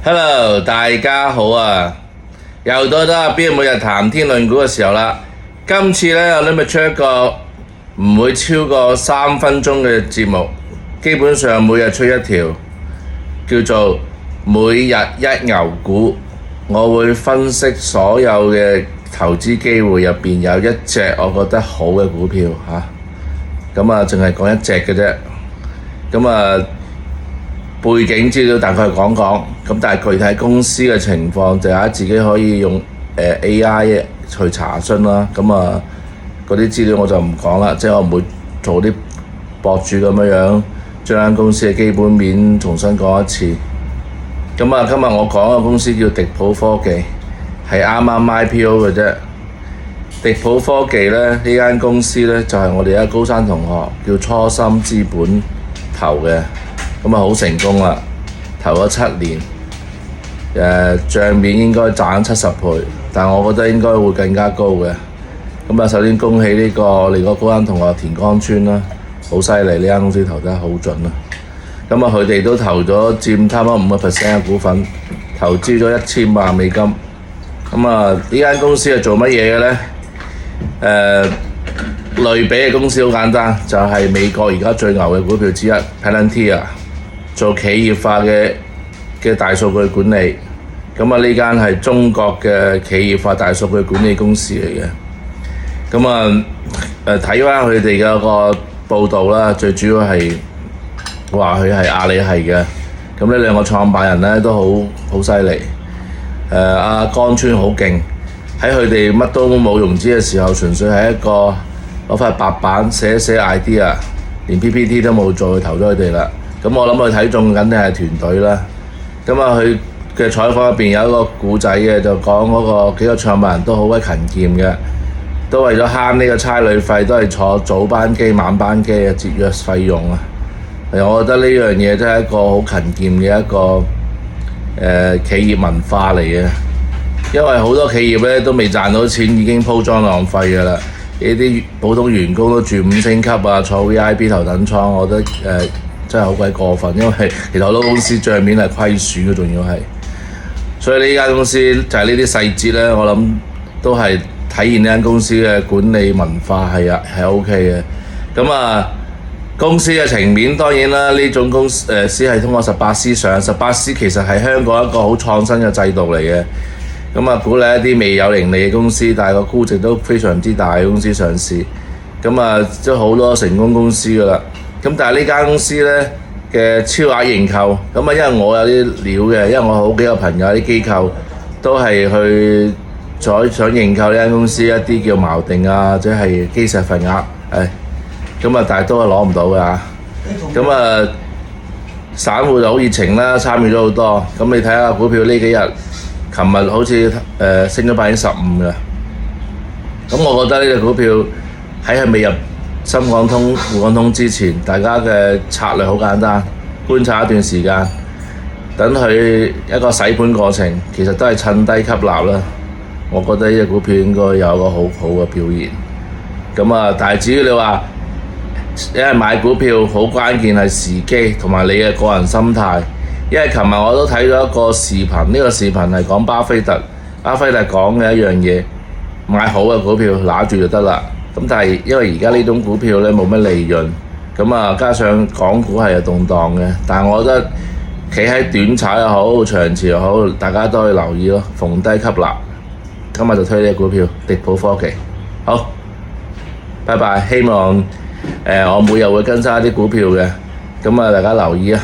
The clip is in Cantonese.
Hello，大家好啊！又到咗阿邊每日談天論股嘅時候啦。今次呢，我諗咪出一個唔會超過3分鐘嘅節目，基本上每日出一條，叫做每日一牛股。我會分析所有嘅投資機會入邊有一隻我覺得好嘅股票嚇，咁淨係講一隻嘅啫。背景資料大概講講，咁但係具體公司嘅情況就係自己可以用AI 去查詢啦。嗰啲資料我就唔講啦，即係我唔會做啲博主咁樣將間公司嘅基本面重新講一次。今日我講嘅公司叫迪普科技，係啱啱 IPO 嘅啫。迪普科技呢間公司呢，就係我哋一個高山同學叫初心資本投嘅。好成功啦！投咗7年，帳面應該賺70倍，但我覺得應該會更加高嘅。首先恭喜呢個我哋個高山同學田江川啦，好犀利！呢間公司投得好準啦。佢哋都投咗佔差唔多5%嘅股份，投資咗1000萬美金。呢間公司係做乜嘢嘅呢？類比嘅公司好簡單，就係美國而家最牛嘅股票之一 Palantir。做企業化嘅大數據管理，呢間係中國嘅企業化大數據管理公司嚟嘅。睇翻佢哋嘅個報導啦，最主要係話佢係阿里系嘅。呢兩個創辦人呢都好犀利。阿江川好勁，喺佢哋乜都冇融資嘅時候，純粹係一個攞塊白板寫 idea， 連 PPT 都冇做，投咗佢哋啦。我諗佢睇中緊嘅係團隊啦。佢嘅採訪入邊有一個故仔嘅，就講嗰個幾個創辦人都好鬼勤儉嘅，都為咗慳呢個差旅費，都係坐早班機、晚班機嘅節約費用啊。我覺得呢樣嘢真係一個好勤儉嘅一個企業文化嚟嘅，因為好多企業咧都未賺到錢，已經鋪裝浪費㗎啦。呢啲普通員工都住5星級啊，坐 VIP 頭等艙，我覺得真係好鬼過分，因為其實好多公司帳面係虧損嘅，仲要係，所以呢間公司就係呢啲細節咧，我諗都係體現呢間公司嘅管理文化係 OK 嘅。公司嘅情面當然啦，呢種公司係通過18C 上，18C 其實係香港一個好創新嘅制度嚟嘅。鼓勵一啲未有盈利嘅公司，但係個估值都非常之大嘅公司上市。都好多成功公司㗎啦。但係呢間公司呢嘅超額認購，因為我有啲料嘅，因為我好幾個朋友啲機構都係去想認購呢間公司一啲叫錨定啊，或者係基石份額，但係都係攞唔到㗎。散戶就好熱情啦，參與咗好多。你睇下股票呢幾日，琴日好似升咗15%㗎。我覺得呢隻股票喺佢未入深港通、滬港通之前，大家嘅策略好簡單，觀察一段時間，等佢一個洗盤過程，其實都係趁低吸納啦。我覺得呢隻股票應該有一個好好嘅表現。但係至於你話，因為買股票好關鍵係時機同埋你嘅個人心態。因為琴日我都睇咗一個視頻，呢個視頻係講巴菲特講嘅一樣嘢，買好嘅股票拿住就得啦。但係因為而家呢種股票呢冇乜利潤，加上港股係有動盪嘅，但係我覺得企喺短炒又好、長持又好，大家都可以留意咯，逢低吸納。今日就推呢隻股票，迪普科技。好，拜拜。希望我每日會更新一啲股票嘅，大家留意啊。